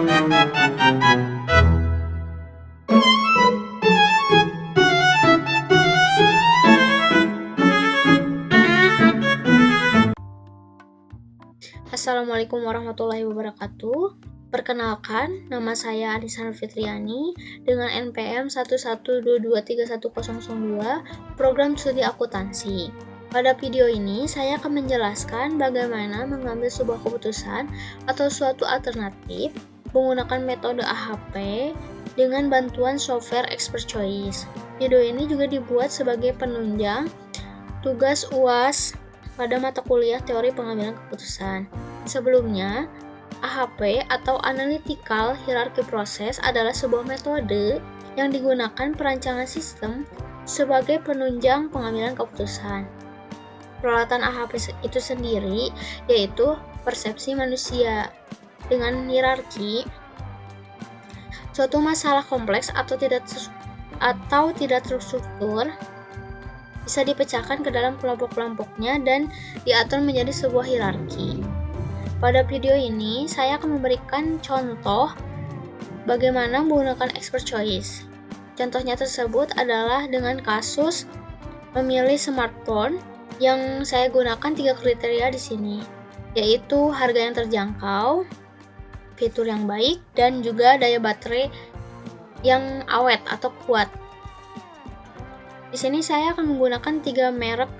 Assalamualaikum warahmatullahi wabarakatuh. Perkenalkan, nama saya Anissa Fitriani dengan NPM 112231002, Program Studi Akuntansi. Pada video ini, saya akan menjelaskan bagaimana mengambil sebuah keputusan atau suatu alternatif menggunakan metode AHP dengan bantuan software Expert Choice. Video ini juga dibuat sebagai penunjang tugas UAS pada mata kuliah teori pengambilan keputusan. Sebelumnya, AHP atau Analytical Hierarchy Process adalah sebuah metode yang digunakan perancangan sistem sebagai penunjang pengambilan keputusan. Peralatan AHP itu sendiri yaitu persepsi manusia. Dengan hierarki, suatu masalah kompleks atau tidak terstruktur bisa dipecahkan ke dalam kelompok-kelompoknya dan diatur menjadi sebuah hierarki. Pada video ini, saya akan memberikan contoh bagaimana menggunakan Expert Choice. Contohnya tersebut adalah dengan kasus memilih smartphone yang saya gunakan 3 kriteria di sini, yaitu harga yang terjangkau, fitur yang baik, dan juga daya baterai yang awet atau kuat. Di sini saya akan menggunakan 3 merek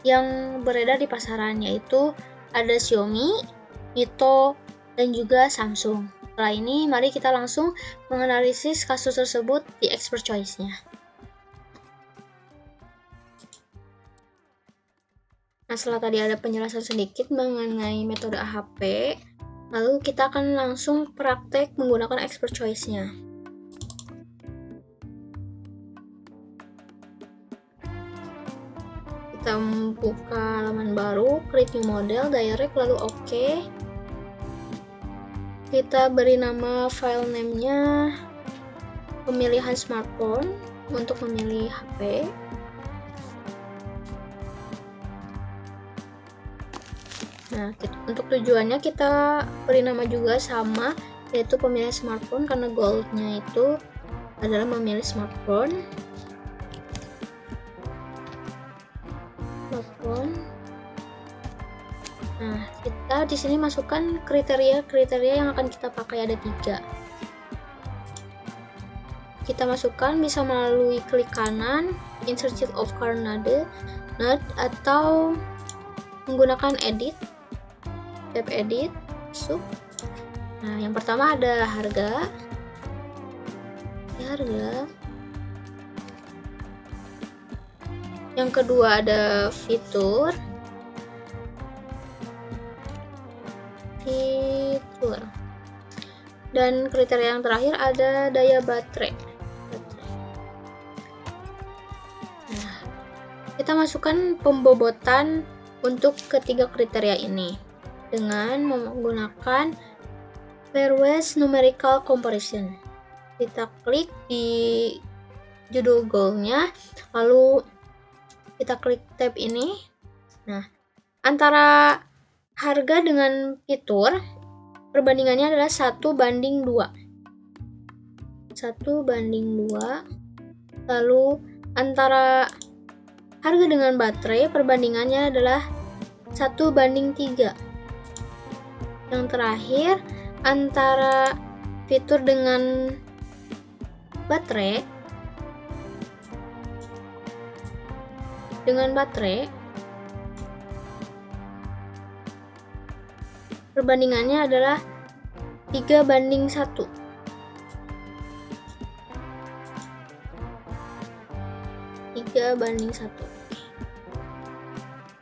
yang beredar di pasaran, yaitu ada Xiaomi, Mito, dan juga Samsung. Setelah ini, mari kita langsung menganalisis kasus tersebut di Expert Choice-nya. Nah, setelah tadi ada penjelasan sedikit mengenai metode AHP, lalu kita akan langsung praktek menggunakan Expert Choice-nya. Kita buka halaman baru, create new model, direct, lalu OK. Kita beri nama file name-nya pemilihan smartphone untuk memilih HP. Nah, untuk tujuannya kita beri nama juga sama, yaitu pemilihan smartphone, karena goal-nya itu adalah memilih smartphone. Nah, kita di sini masukkan kriteria yang akan kita pakai, ada 3. Kita masukkan bisa melalui klik kanan, insert sheet of current node, atau menggunakan edit, tab edit, masuk. Nah, yang pertama ada harga. Yang kedua ada fitur. Dan kriteria yang terakhir ada daya baterai. Nah, kita masukkan pembobotan untuk ketiga kriteria ini dengan menggunakan pairwise numerical comparison. Kita klik di judul goal-nya, lalu kita klik tab ini. Nah, antara harga dengan fitur, perbandingannya adalah 1:2. Lalu antara harga dengan baterai, perbandingannya adalah 1:3. Yang terakhir, antara fitur dengan baterai, perbandingannya adalah 3:1.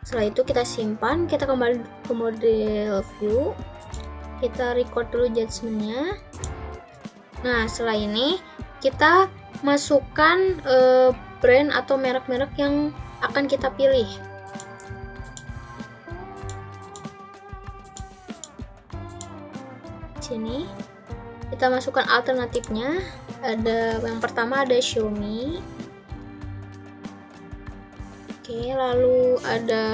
Setelah itu kita simpan, kita kembali ke model view, kita record dulu judgement-nya. Nah, setelah ini kita masukkan brand atau merek-merek yang akan kita pilih. Sini kita masukkan alternatifnya. Yang pertama ada Xiaomi. Oke, lalu ada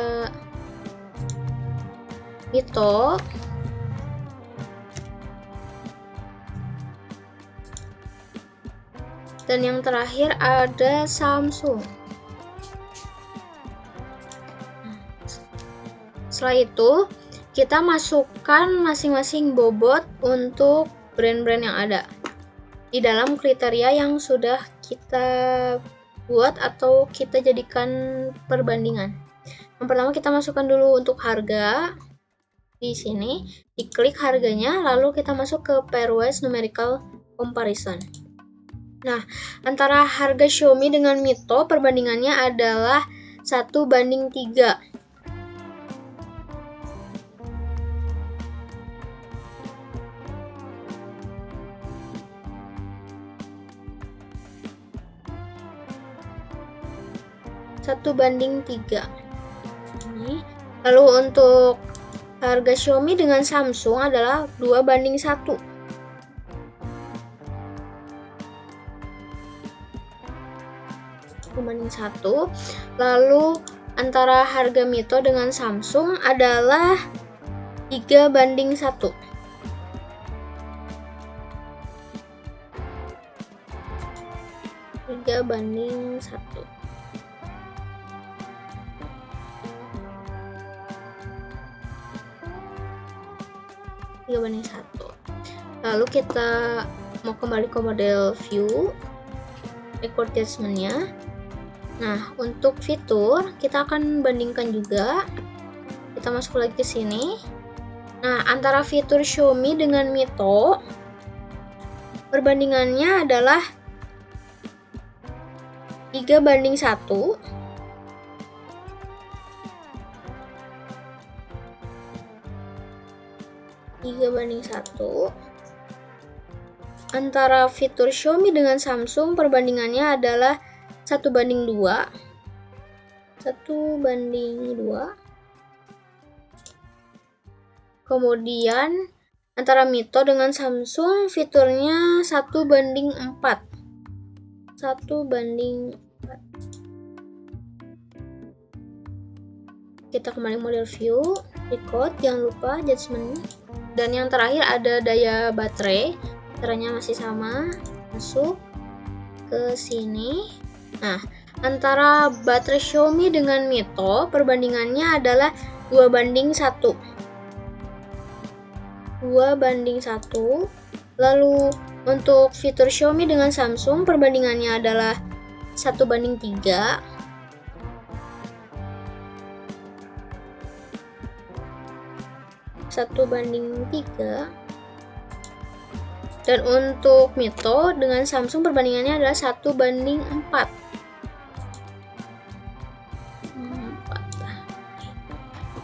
Mito. Dan yang terakhir ada Samsung. Setelah itu, kita masukkan masing-masing bobot untuk brand-brand yang ada di dalam kriteria yang sudah kita buat atau kita jadikan perbandingan. Yang pertama kita masukkan dulu untuk harga. Di sini diklik harganya, lalu kita masuk ke pairwise numerical comparison. Nah, antara harga Xiaomi dengan Mito perbandingannya adalah 1:3. Ini. Lalu untuk harga Xiaomi dengan Samsung adalah 2:1. Lalu antara harga Mito dengan Samsung adalah 3:1. Lalu kita mau kembali ke model view record judgment-nya. Nah, untuk fitur kita akan bandingkan juga. Kita masuk lagi ke sini. Nah, antara fitur Xiaomi dengan Mito perbandingannya adalah 3:1. Antara fitur Xiaomi dengan Samsung perbandingannya adalah 1:2. Kemudian antara Mito dengan Samsung fiturnya 1:4. Kita kembali model view, record, jangan lupa judgment. Dan yang terakhir ada daya baterai, caranya masih sama, masuk ke sini. Nah, antara baterai Xiaomi dengan Mito perbandingannya adalah 2:1. Lalu untuk fitur Xiaomi dengan Samsung perbandingannya adalah 1:3. Dan untuk Mito dengan Samsung perbandingannya adalah 1:4.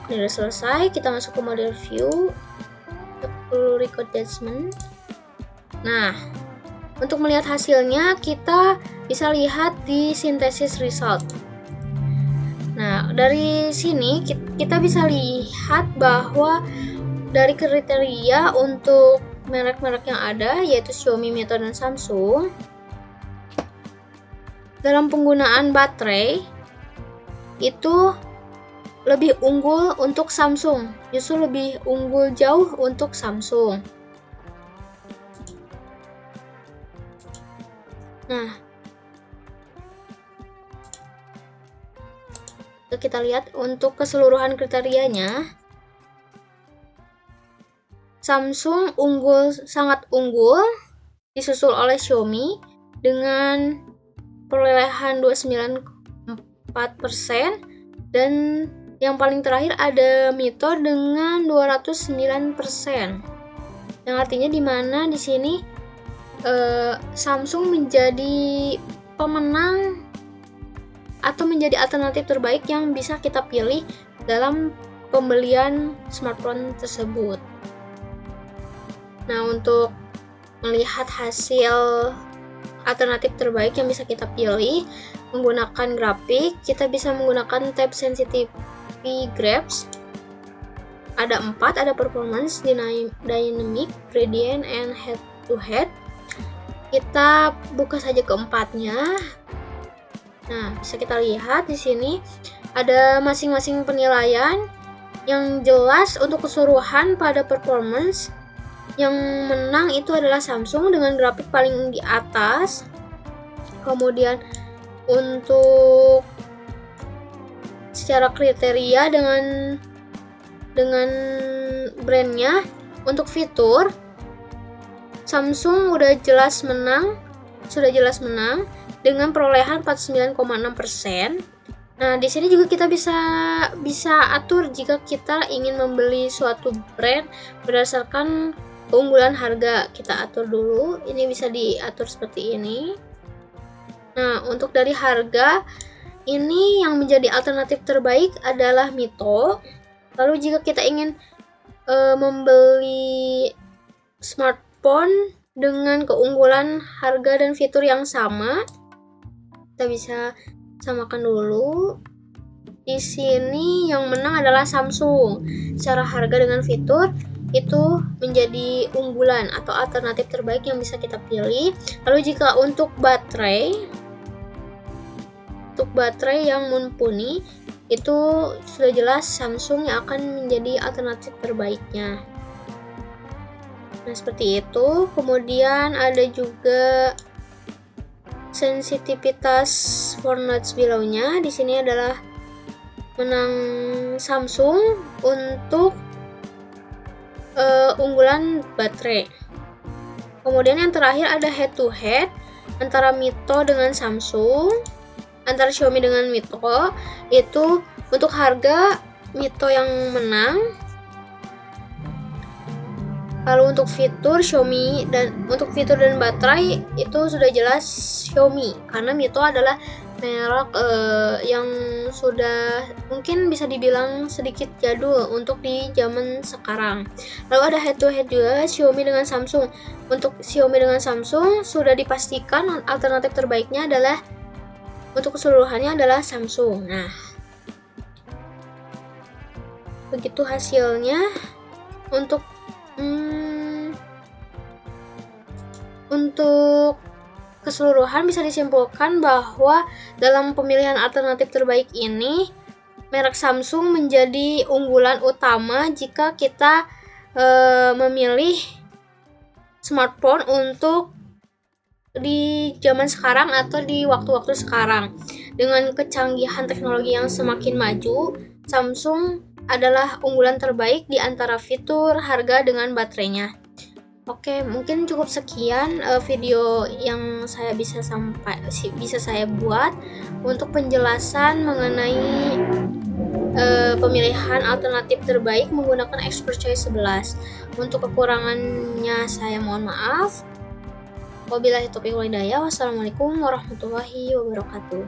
Ini udah selesai, kita masuk ke model view, record judgment. Nah, untuk melihat hasilnya kita bisa lihat di synthesis result. Nah, dari sini kita bisa lihat bahwa dari kriteria untuk merek-merek yang ada, yaitu Xiaomi, Mito, dan Samsung, dalam penggunaan baterai itu lebih unggul untuk Samsung, justru lebih unggul jauh untuk Samsung. Nah, kita lihat untuk keseluruhan kriterianya, Samsung sangat unggul, disusul oleh Xiaomi dengan perolehan 29,4%, dan yang paling terakhir ada Mito dengan 209%. Yang artinya di mana di sini Samsung menjadi pemenang atau menjadi alternatif terbaik yang bisa kita pilih dalam pembelian smartphone tersebut. Nah, untuk melihat hasil alternatif terbaik yang bisa kita pilih menggunakan grafik, kita bisa menggunakan tab sensitivity graphs. Ada 4, ada performance, dynamic, gradient, and head to head. Kita buka saja keempatnya. Nah, bisa kita lihat di sini ada masing-masing penilaian yang jelas untuk keseluruhan pada performance. Yang menang itu adalah Samsung dengan grafik paling di atas Kemudian untuk secara kriteria dengan brandnya, untuk fitur Samsung sudah jelas menang dengan perolehan 49,6%. Nah, di sini juga kita bisa atur jika kita ingin membeli suatu brand berdasarkan keunggulan harga. Kita atur dulu, ini bisa diatur seperti ini. Nah, untuk dari harga, ini yang menjadi alternatif terbaik adalah Mito. Lalu jika kita ingin membeli smartphone dengan keunggulan harga dan fitur yang sama, kita bisa samakan dulu. Di sini yang menang adalah Samsung. Secara harga dengan fitur itu menjadi unggulan atau alternatif terbaik yang bisa kita pilih. Lalu jika untuk baterai yang mumpuni, itu sudah jelas Samsung yang akan menjadi alternatif terbaiknya. Nah, seperti itu. Kemudian ada juga sensitivitas for notes below-nya. Di sini adalah menang Samsung untuk unggulan baterai. Kemudian yang terakhir ada head to head antara Mito dengan Samsung, antara Xiaomi dengan Mito. Itu untuk harga Mito yang menang. Lalu untuk fitur Xiaomi dan baterai itu sudah jelas Xiaomi, karena Mito adalah merek yang sudah mungkin bisa dibilang sedikit jadul untuk di zaman sekarang. Lalu ada head to head juga Xiaomi dengan Samsung. Untuk Xiaomi dengan Samsung sudah dipastikan alternatif terbaiknya adalah untuk keseluruhannya adalah Samsung. Nah, begitu hasilnya. Untuk keseluruhan bisa disimpulkan bahwa dalam pemilihan alternatif terbaik ini, merek Samsung menjadi unggulan utama jika kita memilih smartphone untuk di zaman sekarang atau di waktu-waktu sekarang. Dengan kecanggihan teknologi yang semakin maju, Samsung adalah unggulan terbaik di antara fitur, harga, dengan baterainya. Oke, mungkin cukup sekian video yang bisa saya buat untuk penjelasan mengenai pemilihan alternatif terbaik menggunakan Expert Choice 11. Untuk kekurangannya saya mohon maaf. Wabillahi taufiq wal hidayah. Wassalamualaikum warahmatullahi wabarakatuh.